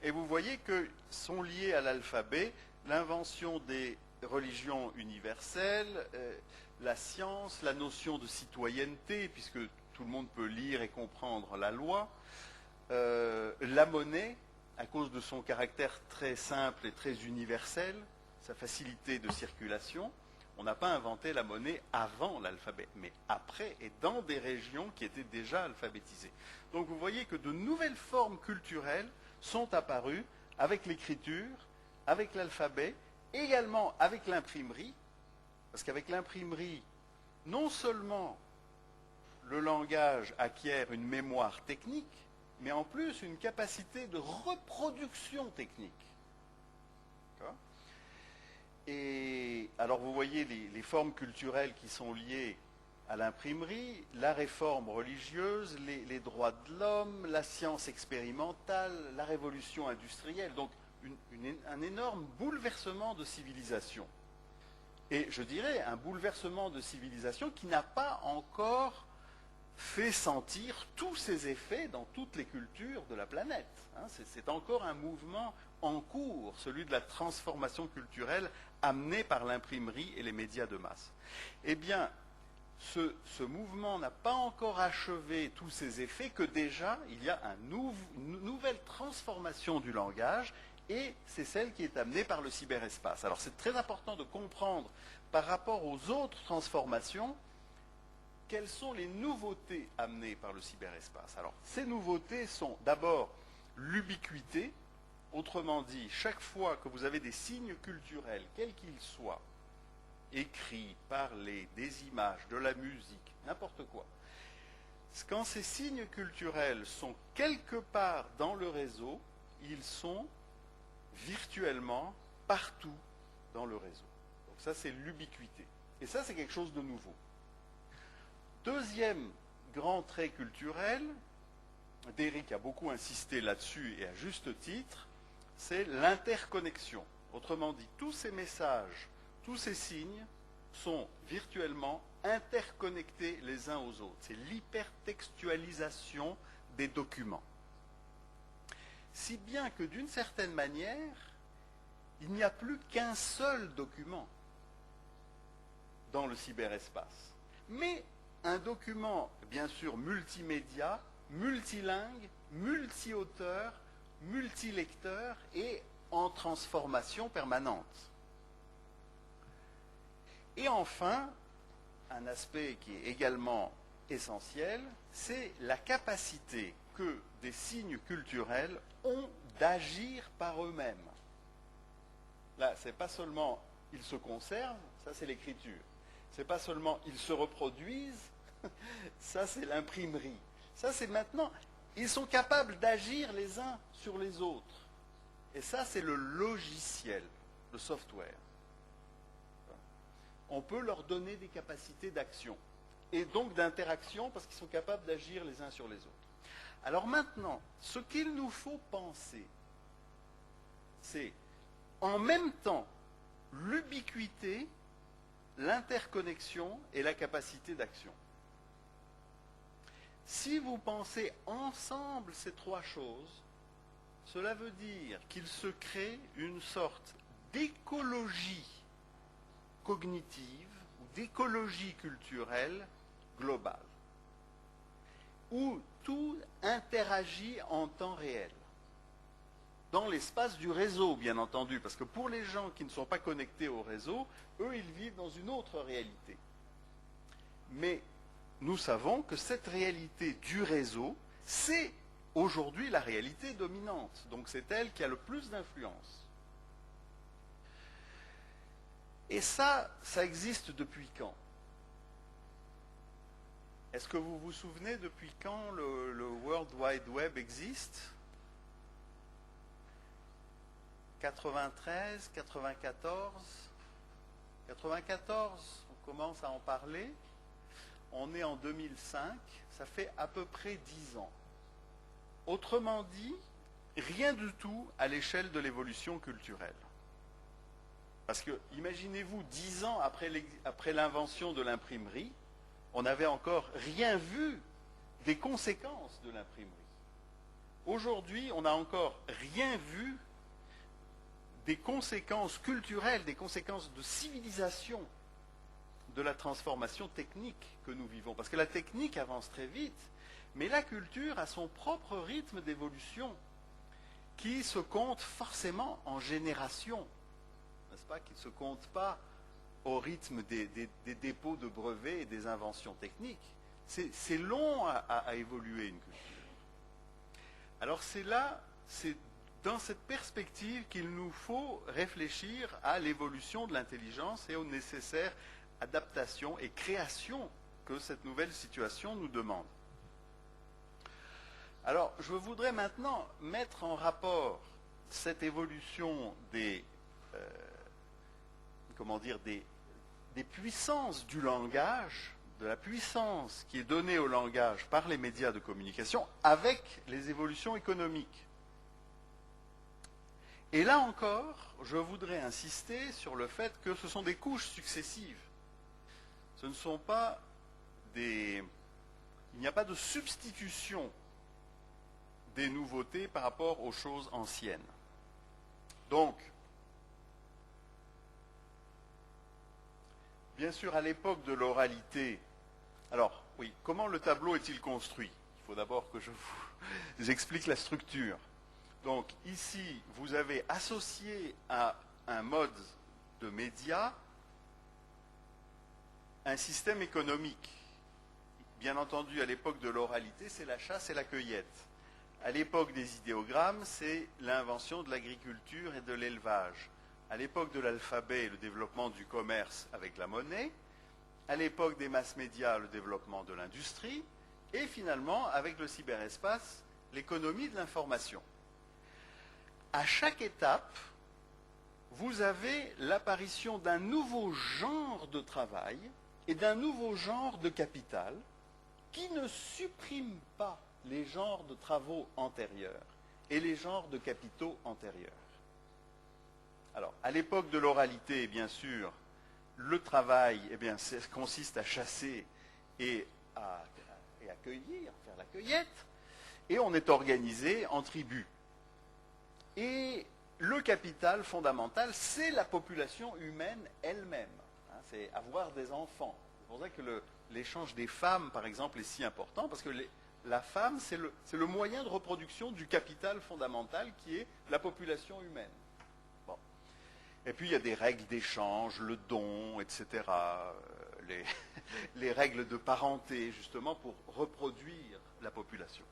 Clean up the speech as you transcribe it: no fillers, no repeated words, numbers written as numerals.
Et vous voyez que sont liés à l'alphabet l'invention des religions universelles, la science, la notion de citoyenneté, puisque tout le monde peut lire et comprendre la loi, la monnaie, à cause de son caractère très simple et très universel, sa facilité de circulation. On n'a pas inventé la monnaie avant l'alphabet, mais après et dans des régions qui étaient déjà alphabétisées. Donc vous voyez que de nouvelles formes culturelles sont apparues avec l'écriture, avec l'alphabet, également avec l'imprimerie, parce qu'avec l'imprimerie, non seulement le langage acquiert une mémoire technique, mais en plus une capacité de reproduction technique. Et alors vous voyez les formes culturelles qui sont liées à l'imprimerie, la réforme religieuse, les droits de l'homme, la science expérimentale, la révolution industrielle, donc un énorme bouleversement de civilisation. Et je dirais un bouleversement de civilisation qui n'a pas encore fait sentir tous ses effets dans toutes les cultures de la planète. C'est encore un mouvement en cours, celui de la transformation culturelle amenée par l'imprimerie et les médias de masse. Eh bien, ce mouvement n'a pas encore achevé tous ses effets que déjà il y a une nouvelle transformation du langage, et c'est celle qui est amenée par le cyberespace. Alors c'est très important de comprendre par rapport aux autres transformations quelles sont les nouveautés amenées par le cyberespace. Alors ces nouveautés sont d'abord l'ubiquité, autrement dit, chaque fois que vous avez des signes culturels, quels qu'ils soient, écrits, parlés, des images, de la musique, n'importe quoi, quand ces signes culturels sont quelque part dans le réseau, ils sont virtuellement partout dans le réseau. Donc ça, c'est l'ubiquité. Et ça, c'est quelque chose de nouveau. Deuxième grand trait culturel, Derrick a beaucoup insisté là-dessus et à juste titre, c'est l'interconnexion. Autrement dit, tous ces messages, tous ces signes sont virtuellement interconnectés les uns aux autres. C'est l'hypertextualisation des documents. Si bien que d'une certaine manière, il n'y a plus qu'un seul document dans le cyberespace. Mais un document, bien sûr, multimédia, multilingue, multi-auteur, multilecteur et en transformation permanente. Et enfin, un aspect qui est également essentiel, c'est la capacité que des signes culturels ont d'agir par eux-mêmes. Là, c'est pas seulement ils se conservent, ça c'est l'écriture. C'est pas seulement ils se reproduisent, ça c'est l'imprimerie. Ça c'est maintenant, ils sont capables d'agir les uns sur les autres. Et ça c'est le logiciel, le software. On peut leur donner des capacités d'action et donc d'interaction parce qu'ils sont capables d'agir les uns sur les autres. Alors maintenant, ce qu'il nous faut penser, c'est en même temps l'ubiquité, l'interconnexion et la capacité d'action. Si vous pensez ensemble ces trois choses, cela veut dire qu'il se crée une sorte d'écologie cognitive ou d'écologie culturelle globale, où tout interagit en temps réel. Dans l'espace du réseau, bien entendu, parce que pour les gens qui ne sont pas connectés au réseau, eux, ils vivent dans une autre réalité. Mais nous savons que cette réalité du réseau, c'est aujourd'hui la réalité dominante. Donc c'est elle qui a le plus d'influence. Et ça existe depuis quand? Est-ce que vous vous souvenez depuis quand le World Wide Web existe? 93, 94, 94, on commence à en parler. On est en 2005, ça fait à peu près 10 ans. Autrement dit, rien du tout à l'échelle de l'évolution culturelle. Parce que, imaginez-vous, 10 ans après l'invention de l'imprimerie, on n'avait encore rien vu des conséquences de l'imprimerie. aujourd'hui, on n'a encore rien vu des conséquences culturelles, des conséquences de civilisation de la transformation technique que nous vivons. Parce que la technique avance très vite, mais la culture a son propre rythme d'évolution qui se compte forcément en générations, n'est-ce pas, qui ne se compte pas au rythme des dépôts de brevets et des inventions techniques. C'est long à évoluer une culture. Alors c'est dans cette perspective qu'il nous faut réfléchir à l'évolution de l'intelligence et aux nécessaires adaptations et créations que cette nouvelle situation nous demande. Alors, je voudrais maintenant mettre en rapport cette évolution des puissances du langage, de la puissance qui est donnée au langage par les médias de communication, avec les évolutions économiques. Et là encore, je voudrais insister sur le fait que ce sont des couches successives. Ce ne sont pas il n'y a pas de substitution des nouveautés par rapport aux choses anciennes. Donc, bien sûr, à l'époque de l'oralité, alors, oui, comment le tableau est-il construit? Il faut d'abord que je vous explique la structure. Donc, ici, vous avez associé à un mode de média un système économique. Bien entendu, à l'époque de l'oralité, c'est la chasse et la cueillette. À l'époque des idéogrammes, c'est l'invention de l'agriculture et de l'élevage. À l'époque de l'alphabet, le développement du commerce avec la monnaie. À l'époque des masses médias, le développement de l'industrie. Et finalement, avec le cyberespace, l'économie de l'information. À chaque étape, vous avez l'apparition d'un nouveau genre de travail et d'un nouveau genre de capital qui ne supprime pas les genres de travaux antérieurs et les genres de capitaux antérieurs. Alors, à l'époque de l'oralité, bien sûr, le travail consiste à chasser et à cueillir, faire la cueillette, et on est organisé en tribus. Et le capital fondamental, c'est la population humaine elle-même. C'est avoir des enfants. C'est pour ça que l'échange des femmes, par exemple, est si important, parce que la femme, c'est le moyen de reproduction du capital fondamental qui est la population humaine. Bon. Et puis, il y a des règles d'échange, le don, etc., les règles de parenté, justement, pour reproduire la population.